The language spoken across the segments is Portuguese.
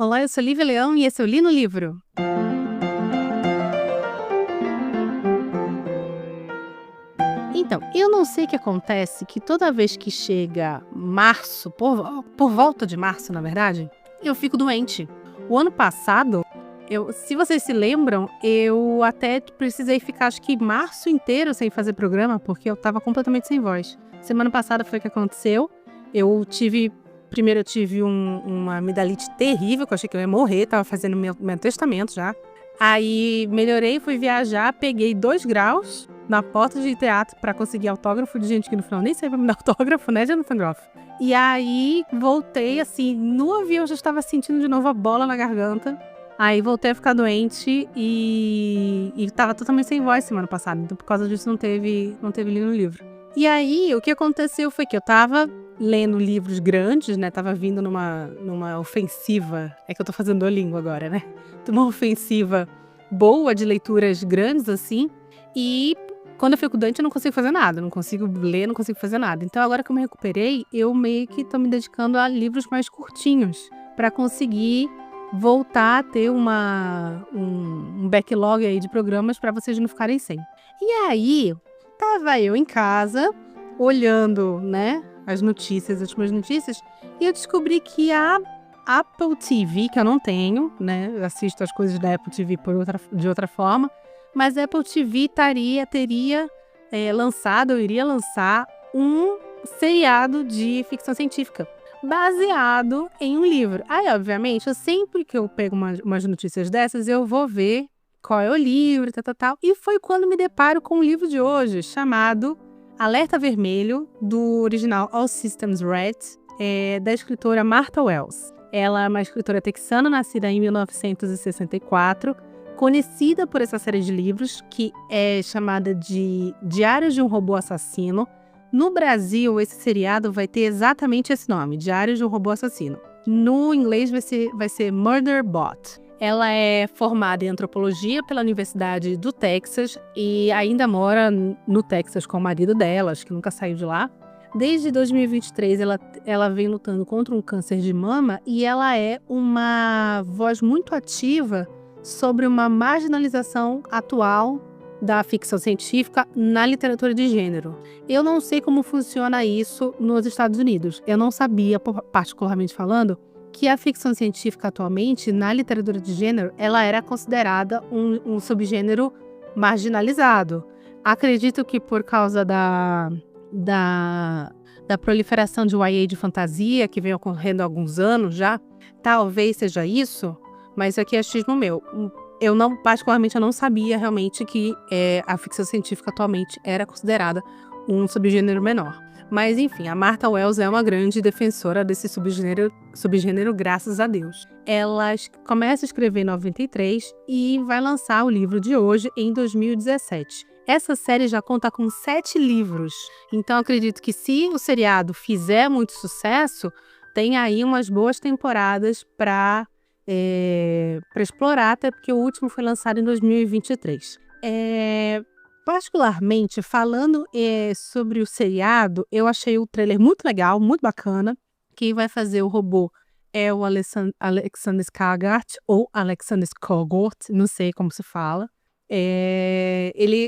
Olá, eu sou Lívia Leão e esse é o Li no Livro. Então, eu não sei o que acontece que toda vez que chega março, por volta de março, na verdade, eu fico doente. O ano passado, se vocês se lembram, eu até precisei ficar acho que março inteiro sem fazer programa, porque eu tava completamente sem voz. Semana passada foi o que aconteceu. Primeiro eu tive uma amidalite terrível, que eu achei que eu ia morrer, tava fazendo meu testamento já. Aí melhorei, fui viajar, peguei 2 graus na porta de teatro pra conseguir autógrafo de gente que no final nem sei pra me dar autógrafo, né, Jonathan Groff? E aí voltei, assim, no avião eu já estava sentindo de novo a bola na garganta. Aí voltei a ficar doente e tava totalmente sem voz semana passada. Então por causa disso não teve Li no Livro. E aí o que aconteceu foi que eu tava lendo livros grandes, né? Tava vindo numa ofensiva. É que eu tô fazendo Duolingo agora, né? Uma ofensiva boa de leituras grandes, assim. E quando eu fico doente, eu não consigo fazer nada. Não consigo ler, não consigo fazer nada. Então, agora que eu me recuperei, eu meio que tô me dedicando a livros mais curtinhos. Pra conseguir voltar a ter um backlog aí de programas pra vocês não ficarem sem. E aí, tava eu em casa, olhando, né? As últimas notícias, e eu descobri que a Apple TV, que eu não tenho, né? Eu assisto as coisas da Apple TV de outra forma, mas a Apple TV iria lançar um seriado de ficção científica, baseado em um livro. Aí, obviamente, sempre que eu pego umas notícias dessas, eu vou ver qual é o livro, tal. E foi quando me deparo com o livro de hoje, chamado Alerta Vermelho, do original All Systems Red, da escritora Martha Wells. Ela é uma escritora texana, nascida em 1964, conhecida por essa série de livros, que é chamada de Diários de um Robô Assassino. No Brasil, esse seriado vai ter exatamente esse nome, Diários de um Robô Assassino. No inglês vai ser Murderbot. Ela é formada em antropologia pela Universidade do Texas e ainda mora no Texas com o marido dela, acho que nunca saiu de lá. Desde 2023, ela vem lutando contra um câncer de mama e ela é uma voz muito ativa sobre uma marginalização atual da ficção científica na literatura de gênero. Eu não sei como funciona isso nos Estados Unidos. Eu não sabia, particularmente falando, que a ficção científica atualmente, na literatura de gênero, ela era considerada um subgênero marginalizado. Acredito que por causa da proliferação de YA de fantasia, que vem ocorrendo há alguns anos já, talvez seja isso, mas isso aqui é achismo meu. Eu não sabia realmente que a ficção científica atualmente era considerada um subgênero menor. Mas, enfim, a Martha Wells é uma grande defensora desse subgênero, graças a Deus. Ela começa a escrever em 93 e vai lançar o livro de hoje em 2017. Essa série já conta com 7 livros. Então, acredito que se o seriado fizer muito sucesso, tem aí umas boas temporadas para explorar, até porque o último foi lançado em 2023. Particularmente, falando sobre o seriado, eu achei o trailer muito legal, muito bacana. Quem vai fazer o robô é o Alexander Skarsgård, ou Alexander Skarsgård, não sei como se fala.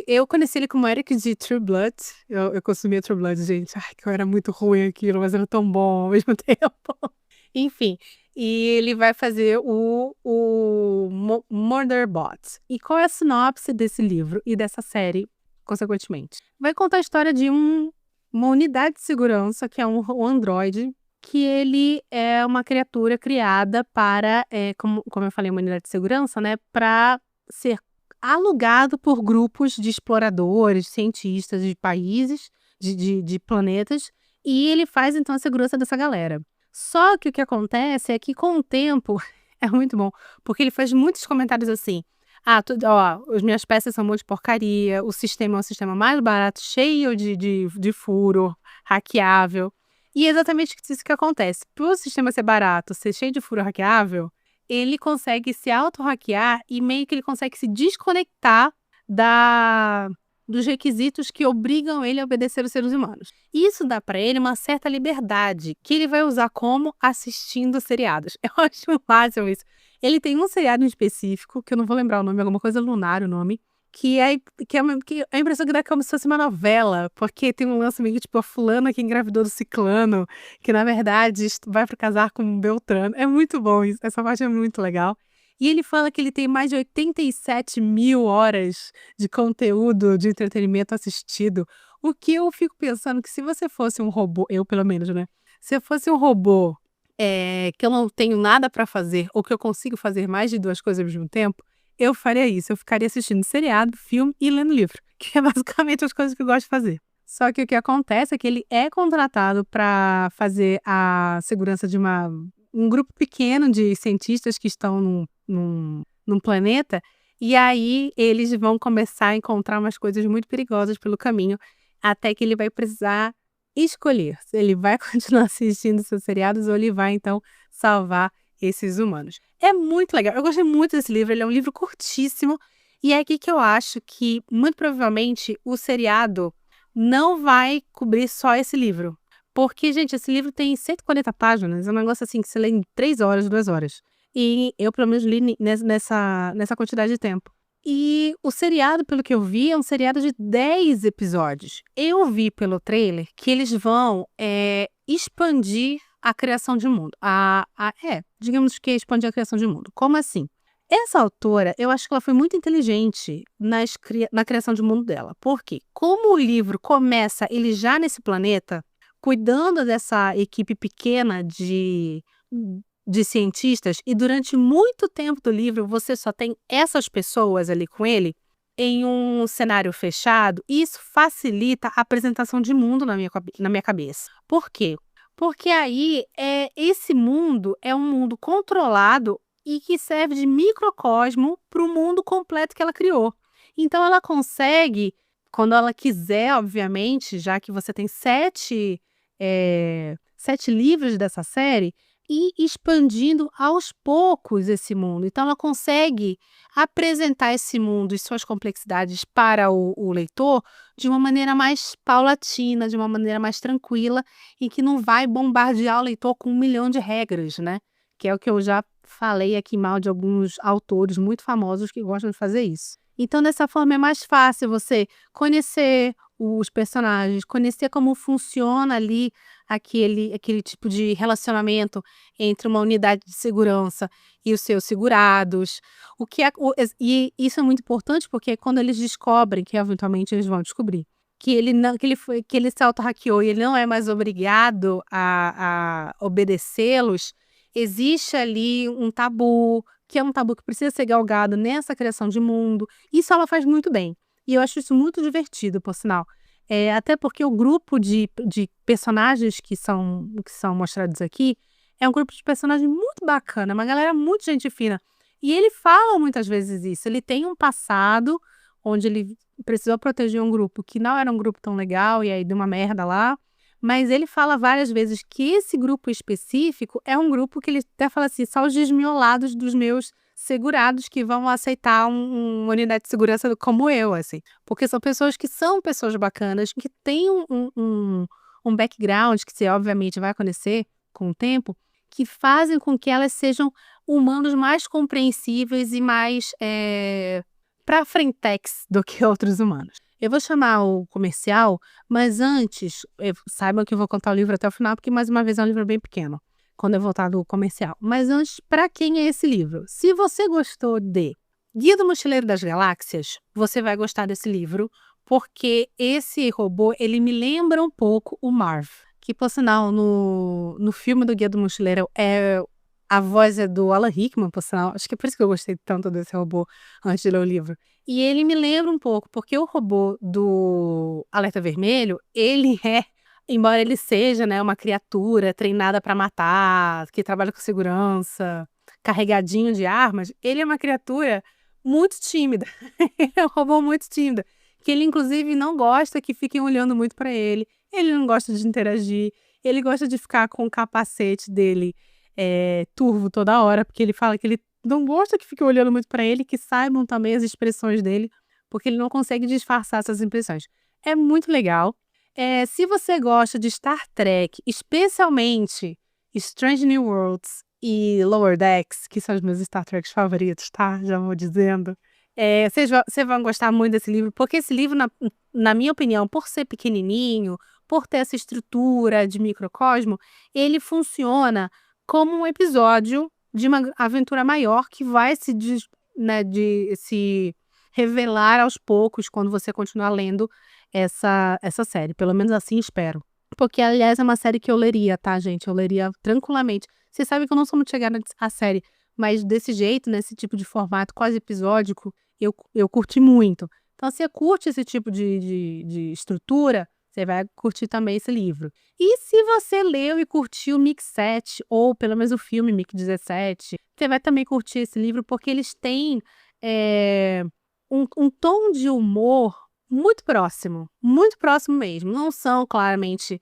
Eu conheci ele como Eric de True Blood. Eu consumia True Blood, gente. Ai, que eu era muito ruim aquilo, mas era tão bom ao mesmo tempo. Enfim, e ele vai fazer o Murderbot. E qual é a sinopse desse livro e dessa série, consequentemente? Vai contar a história de uma unidade de segurança, que é um androide, que ele é uma criatura criada para, como eu falei, uma unidade de segurança, né, para ser alugado por grupos de exploradores, cientistas de países, de planetas, e ele faz, então, a segurança dessa galera. Só que o que acontece é que, com o tempo, é muito bom, porque ele faz muitos comentários assim: as minhas peças são um monte de porcaria, o sistema é um sistema mais barato, cheio de furo, hackeável. E é exatamente isso que acontece. Para o sistema ser barato, ser cheio de furo hackeável, ele consegue se auto-hackear e meio que ele consegue se desconectar dos requisitos que obrigam ele a obedecer os seres humanos. Isso dá para ele uma certa liberdade, que ele vai usar como assistindo seriados. Eu acho o máximo isso. Ele tem um seriado em específico, que eu não vou lembrar o nome, alguma coisa Lunar o nome, que a impressão que dá como se fosse uma novela, porque tem um lance meio tipo a fulana que engravidou do ciclano, que na verdade vai para casar com um Beltrano. É muito bom isso, essa parte é muito legal. E ele fala que ele tem mais de 87 mil horas de conteúdo de entretenimento assistido, o que eu fico pensando que se você fosse um robô, eu pelo menos, né? Se eu fosse um robô que eu não tenho nada para fazer, ou que eu consigo fazer mais de 2 coisas ao mesmo tempo, eu faria isso. Eu ficaria assistindo seriado, filme e lendo livro, que é basicamente as coisas que eu gosto de fazer. Só que o que acontece é que ele é contratado para fazer a segurança de um grupo pequeno de cientistas que estão num planeta, e aí eles vão começar a encontrar umas coisas muito perigosas pelo caminho, até que ele vai precisar escolher se ele vai continuar assistindo seus seriados ou ele vai, então, salvar esses humanos. É muito legal. Eu gostei muito desse livro. Ele é um livro curtíssimo. E é aqui que eu acho que, muito provavelmente, o seriado não vai cobrir só esse livro. Porque, gente, esse livro tem 140 páginas. É um negócio assim que você lê em 3 horas, 2 horas. E eu, pelo menos, li nessa quantidade de tempo. E o seriado, pelo que eu vi, é um seriado de 10 episódios. Eu vi pelo trailer que eles vão expandir a criação de mundo. Digamos que expandir a criação de mundo. Como assim? Essa autora, eu acho que ela foi muito inteligente na criação de mundo dela. Por quê? Como o livro começa ele já nesse planeta, cuidando dessa equipe pequena de cientistas, e durante muito tempo do livro você só tem essas pessoas ali com ele, em um cenário fechado, e isso facilita a apresentação de mundo na minha cabeça. Por quê? Porque aí esse mundo é um mundo controlado e que serve de microcosmo para o mundo completo que ela criou. Então ela consegue, quando ela quiser, obviamente, já que você tem 7 livros dessa série, ir expandindo aos poucos esse mundo. Então ela consegue apresentar esse mundo e suas complexidades para o leitor de uma maneira mais paulatina, de uma maneira mais tranquila, e que não vai bombardear o leitor com 1 milhão de regras, né? Que é o que eu já falei aqui mal de alguns autores muito famosos que gostam de fazer isso. Então, dessa forma, é mais fácil você conhecer os personagens, conhecer como funciona ali aquele tipo de relacionamento entre uma unidade de segurança e os seus segurados. E isso é muito importante porque quando eles descobrem, que eventualmente eles vão descobrir, que ele se auto-hackeou e ele não é mais obrigado a obedecê-los, existe ali um tabu, que é um tabu que precisa ser galgado nessa criação de mundo. Isso ela faz muito bem. E eu acho isso muito divertido, por sinal. Até porque o grupo de personagens que são mostrados aqui é um grupo de personagens muito bacana, uma galera muito gente fina. E ele fala muitas vezes isso. Ele tem um passado onde ele precisou proteger um grupo que não era um grupo tão legal e aí deu uma merda lá. Mas ele fala várias vezes que esse grupo específico é um grupo que ele até fala assim, só os desmiolados dos meus segurados que vão aceitar uma unidade de segurança como eu, assim. Porque são pessoas bacanas, que têm um background que você obviamente vai conhecer com o tempo, que fazem com que elas sejam humanos mais compreensíveis e mais pra frentex do que outros humanos. Eu vou chamar o comercial, mas antes, saibam que eu vou contar o livro até o final, porque mais uma vez é um livro bem pequeno, quando eu voltar do comercial. Mas antes, para quem é esse livro? Se você gostou de Guia do Mochileiro das Galáxias, você vai gostar desse livro, porque esse robô, ele me lembra um pouco o Marv, que, por sinal, no filme do Guia do Mochileiro, a voz é do Alan Rickman, por sinal. Acho que é por isso que eu gostei tanto desse robô antes de ler o livro. E ele me lembra um pouco, porque o robô do Alerta Vermelho, embora ele seja, né, uma criatura treinada para matar, que trabalha com segurança, carregadinho de armas, ele é uma criatura muito tímida. Ele é um robô muito tímido, que ele inclusive não gosta que fiquem olhando muito para ele. Ele não gosta de interagir, ele gosta de ficar com o capacete dele turvo toda hora, porque ele fala que ele não gosta que fiquem olhando muito para ele, que saibam também as expressões dele, porque ele não consegue disfarçar essas impressões. É muito legal. Se você gosta de Star Trek, especialmente Strange New Worlds e Lower Decks, que são os meus Star Treks favoritos, tá? Já vou dizendo. Vocês vão gostar muito desse livro, porque esse livro, na minha opinião, por ser pequenininho, por ter essa estrutura de microcosmo, ele funciona como um episódio de uma aventura maior que vai se revelar aos poucos quando você continuar lendo essa série. Pelo menos assim espero. Porque, aliás, é uma série que eu leria, tá, gente? Eu leria tranquilamente. Vocês sabem que eu não sou muito chegada à série, mas desse jeito, nesse tipo de formato quase episódico, eu curti muito. Então, se você curte esse tipo de estrutura, você vai curtir também esse livro. E se você leu e curtiu o Mic 7, ou pelo menos o filme Mic 17, você vai também curtir esse livro, porque eles têm um tom de humor muito próximo mesmo. Não são, claramente,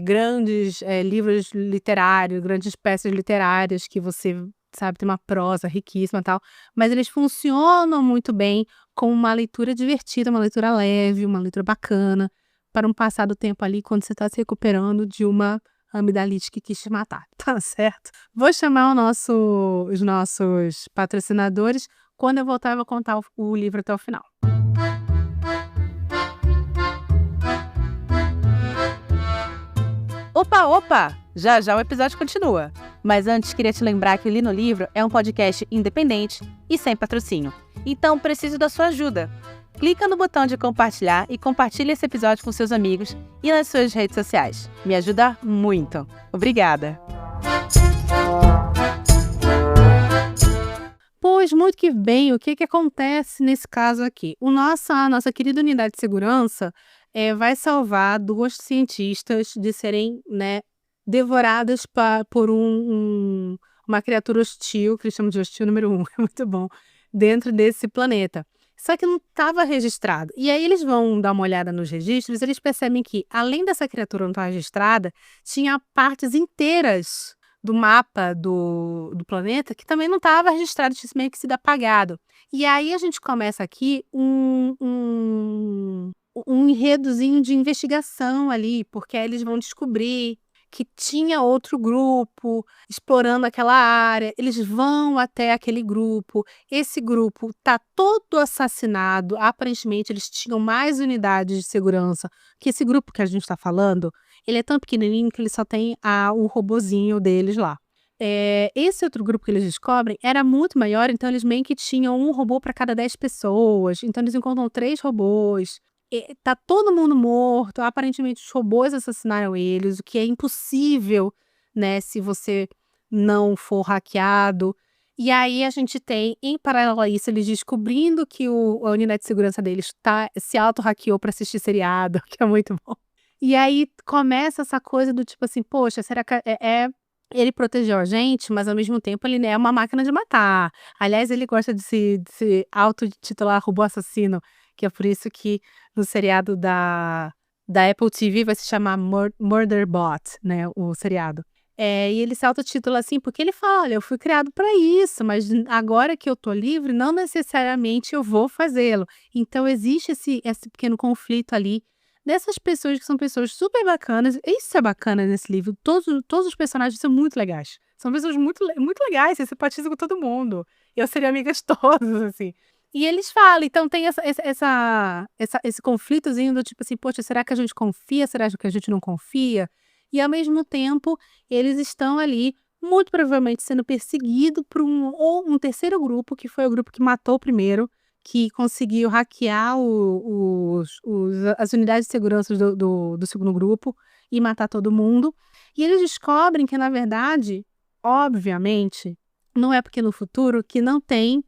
grandes livros literários, grandes peças literárias que você, sabe, tem uma prosa riquíssima e tal, mas eles funcionam muito bem como uma leitura divertida, uma leitura leve, uma leitura bacana, para um passar do tempo ali quando você está se recuperando de uma amidalite que quis te matar, tá certo? Vou chamar os nossos patrocinadores. Quando eu voltar, eu vou contar o livro até o final. Opa! Já já o episódio continua. Mas antes, queria te lembrar que o Li no Livro é um podcast independente e sem patrocínio. Então, preciso da sua ajuda. Clica no botão de compartilhar e compartilhe esse episódio com seus amigos e nas suas redes sociais. Me ajuda muito. Obrigada! Pois, muito que bem, o que acontece nesse caso aqui? A nossa querida unidade de segurança vai salvar 2 cientistas de serem, né, devoradas por uma criatura hostil, que eles chamam de hostil número 1, é muito bom, dentro desse planeta. Só que não estava registrado. E aí eles vão dar uma olhada nos registros, eles percebem que, além dessa criatura não estar registrada, tinha partes inteiras do mapa do planeta que também não estava registrado, tinha meio que sido apagado. E aí a gente começa aqui um enredozinho de investigação ali, porque aí eles vão descobrir que tinha outro grupo explorando aquela área, eles vão até aquele grupo, esse grupo está todo assassinado, aparentemente eles tinham mais unidades de segurança, que esse grupo que a gente está falando, ele é tão pequenininho que ele só tem o robozinho deles lá. Esse outro grupo que eles descobrem era muito maior, então eles meio que tinham um robô para cada 10 pessoas, então eles encontram 3 robôs. Tá todo mundo morto, aparentemente os robôs assassinaram eles, o que é impossível, né, se você não for hackeado. E aí a gente tem, em paralelo a isso, eles descobrindo que a unidade de segurança deles se auto-hackeou para assistir seriado, que é muito bom. E aí começa essa coisa do tipo assim, poxa, será que ele protegeu a gente, mas ao mesmo tempo ele é uma máquina de matar. Aliás, ele gosta de se auto-titular robô assassino, que é por isso que no seriado da Apple TV vai se chamar Murderbot, né, o seriado. E ele se autotitula assim porque ele fala, olha, eu fui criado para isso, mas agora que eu tô livre, não necessariamente eu vou fazê-lo. Então existe esse pequeno conflito ali dessas pessoas que são pessoas super bacanas. Isso é bacana nesse livro, todos os personagens são muito legais. São pessoas muito, muito legais, você simpatiza com todo mundo. Eu seria amiga de todos, assim. E eles falam, então tem esse conflitozinho do tipo assim, poxa, será que a gente confia? Será que a gente não confia? E ao mesmo tempo, eles estão ali, muito provavelmente sendo perseguidos por um terceiro grupo, que foi o grupo que matou o primeiro, que conseguiu hackear as unidades de segurança do segundo grupo e matar todo mundo. E eles descobrem que, na verdade, obviamente, não é porque no futuro que não tem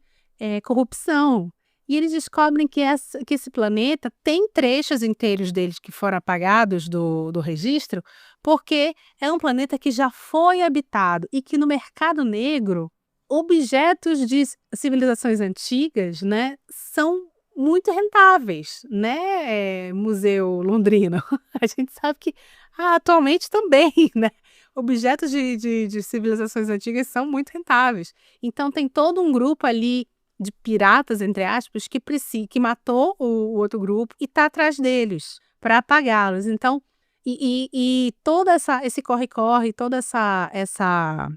corrupção. E eles descobrem que esse planeta tem trechos inteiros deles que foram apagados do registro, porque é um planeta que já foi habitado e que no mercado negro, objetos de civilizações antigas, né, são muito rentáveis, né, Museu Londrino? A gente sabe que atualmente também, né? Objetos de civilizações antigas são muito rentáveis. Então tem todo um grupo ali de piratas, entre aspas, que matou o outro grupo e tá atrás deles para apagá-los. Então, e todo esse corre-corre, toda essa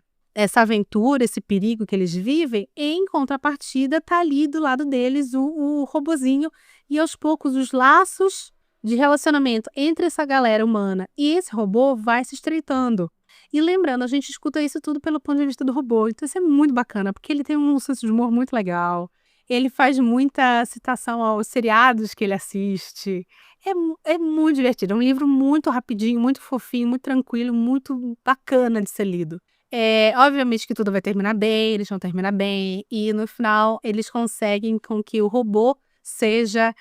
aventura, esse perigo que eles vivem, em contrapartida, tá ali do lado deles o robozinho, e aos poucos os laços de relacionamento entre essa galera humana e esse robô vai se estreitando. E lembrando, a gente escuta isso tudo pelo ponto de vista do robô, então isso é muito bacana, porque ele tem um senso de humor muito legal, ele faz muita citação aos seriados que ele assiste, é muito divertido, é um livro muito rapidinho, muito fofinho, muito tranquilo, muito bacana de ser lido. Obviamente que tudo vai terminar bem, eles vão terminar bem, e no final eles conseguem com que o robô seja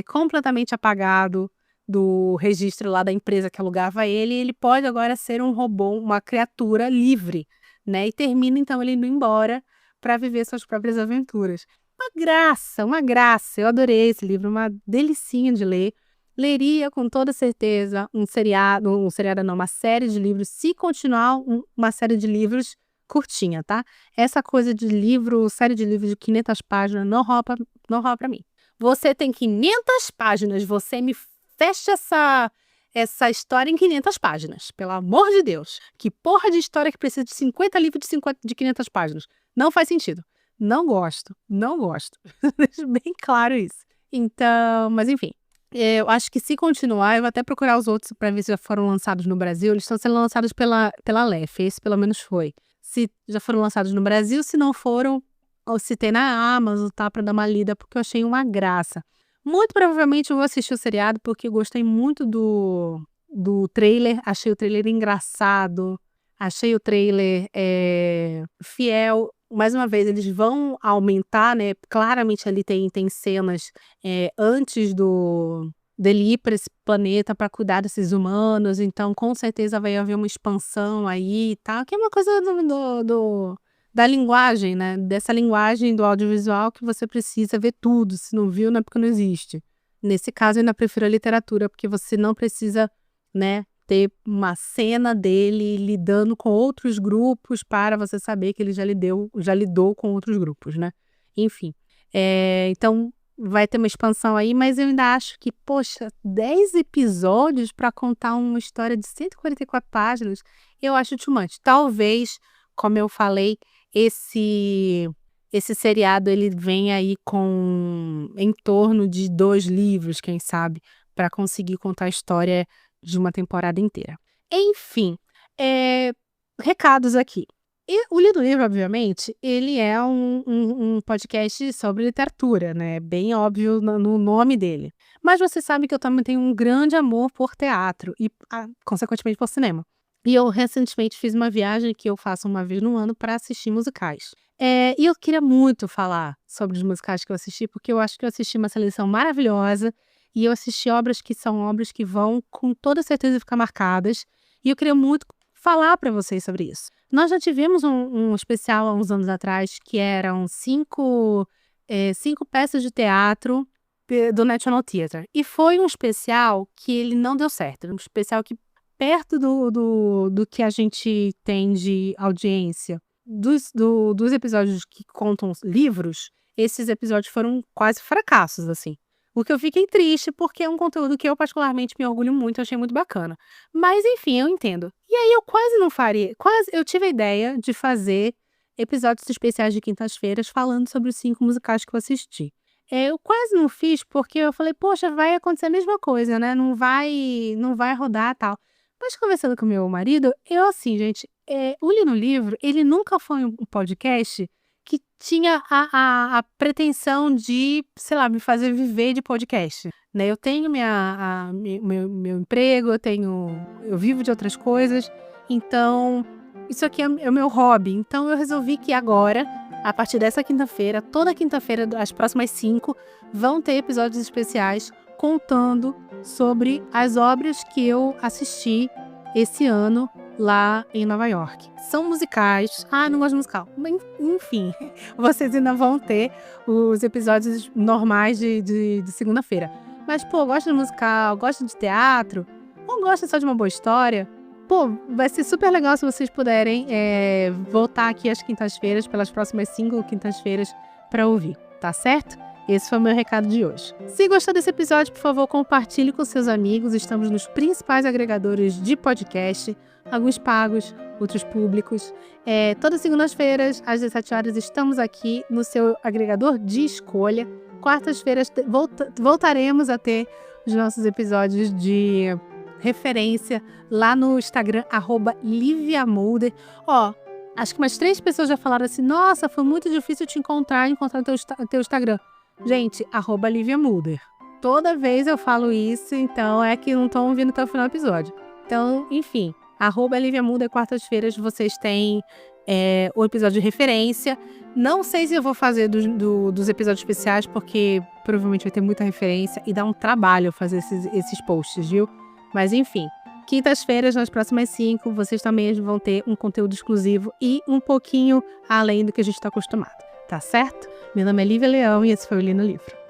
completamente apagado do registro lá da empresa que alugava ele, e ele pode agora ser um robô, uma criatura livre, né? E termina então ele indo embora para viver suas próprias aventuras. Uma graça, eu adorei esse livro, uma delicinha de ler. Leria com toda certeza uma série de livros, se continuar uma série de livros curtinha, tá? Essa coisa de série de livros de 500 páginas não rola pra mim. Você tem 500 páginas, você me fecha essa história em 500 páginas, pelo amor de Deus. Que porra de história que precisa de 50 livros de 500 páginas? Não faz sentido. Não gosto. Deixo bem claro isso. Então, mas enfim. Eu acho que se continuar, eu vou até procurar os outros para ver se já foram lançados no Brasil. Eles estão sendo lançados pela Aleph, esse pelo menos foi. Se já foram lançados no Brasil, se não foram, ou se tem na Amazon, tá? Para dar uma lida, porque eu achei uma graça. Muito provavelmente eu vou assistir o seriado, porque eu gostei muito do trailer. Achei o trailer engraçado, achei o trailer fiel. Mais uma vez, eles vão aumentar, né? Claramente ali tem cenas antes dele ir para esse planeta para cuidar desses humanos. Então, com certeza vai haver uma expansão aí, tá? Que é uma coisa da linguagem, né? Dessa linguagem do audiovisual que você precisa ver tudo. Se não viu, não é porque não existe. Nesse caso, eu ainda prefiro a literatura, porque você não precisa, né, ter uma cena dele lidando com outros grupos para você saber que ele já lidou com outros grupos, né? Enfim. Então, vai ter uma expansão aí, mas eu ainda acho que, poxa, 10 episódios para contar uma história de 144 páginas, eu acho too much. Talvez, como eu falei, esse seriado ele vem aí com em torno de 2 livros, quem sabe, para conseguir contar a história de uma temporada inteira. Enfim, recados aqui. E o Lido Livro, obviamente, ele é um podcast sobre literatura, né? Bem óbvio no nome dele. Mas você sabe que eu também tenho um grande amor por teatro e, consequentemente, por cinema. E eu recentemente fiz uma viagem que eu faço uma vez no ano para assistir musicais. E eu queria muito falar sobre os musicais que eu assisti, porque eu acho que eu assisti uma seleção maravilhosa e eu assisti obras que são obras que vão com toda certeza ficar marcadas. E eu queria muito falar para vocês sobre isso. Nós já tivemos um especial há uns anos atrás que eram 5 peças de teatro do National Theatre. E foi um especial que ele não deu certo. Um especial que, perto do que a gente tem de audiência dos episódios que contam livros, esses episódios foram quase fracassos, assim. O que eu fiquei triste, porque é um conteúdo que eu particularmente me orgulho muito, achei muito bacana. Mas, enfim, eu entendo. E aí eu quase não faria, eu tive a ideia de fazer episódios especiais de quintas-feiras falando sobre os 5 musicais que eu assisti. Eu quase não fiz, porque eu falei, poxa, vai acontecer a mesma coisa, né? Não vai rodar e tal. Mas conversando com meu marido, eu assim, gente, o Li no Livro, ele nunca foi um podcast que tinha a pretensão de, sei lá, me fazer viver de podcast, né? Eu tenho meu emprego, eu vivo de outras coisas, então isso aqui é o meu hobby. Então eu resolvi que agora, a partir dessa quinta-feira, toda quinta-feira, as próximas 5, vão ter episódios especiais contando sobre as obras que eu assisti esse ano lá em Nova York. São musicais. Não gosto de musical. Mas, enfim, vocês ainda vão ter os episódios normais de segunda-feira. Mas, pô, gosto de musical, gosto de teatro, ou gosto só de uma boa história. Pô, vai ser super legal se vocês puderem voltar aqui às quintas-feiras, pelas próximas 5 quintas-feiras, para ouvir, tá certo? Esse foi o meu recado de hoje. Se gostou desse episódio, por favor, compartilhe com seus amigos. Estamos nos principais agregadores de podcast, alguns pagos, outros públicos. Todas as segundas-feiras, às 17 horas, estamos aqui no seu agregador de escolha. Quartas-feiras voltaremos a ter os nossos episódios de referência lá no Instagram, @LiviaMulder. Acho que umas 3 pessoas já falaram assim, nossa, foi muito difícil te encontrar teu Instagram. Gente, @LiviaMulder. Toda vez eu falo isso, então é que não estão ouvindo até o final do episódio. Então, enfim, @LiviaMulder, quartas-feiras vocês têm o episódio de referência. Não sei se eu vou fazer dos episódios especiais, porque provavelmente vai ter muita referência e dá um trabalho fazer esses posts, viu? Mas enfim, quintas-feiras, nas próximas 5, vocês também vão ter um conteúdo exclusivo e um pouquinho além do que a gente está acostumado. Tá certo? Meu nome é Lívia Leão e esse foi o Li no Livro.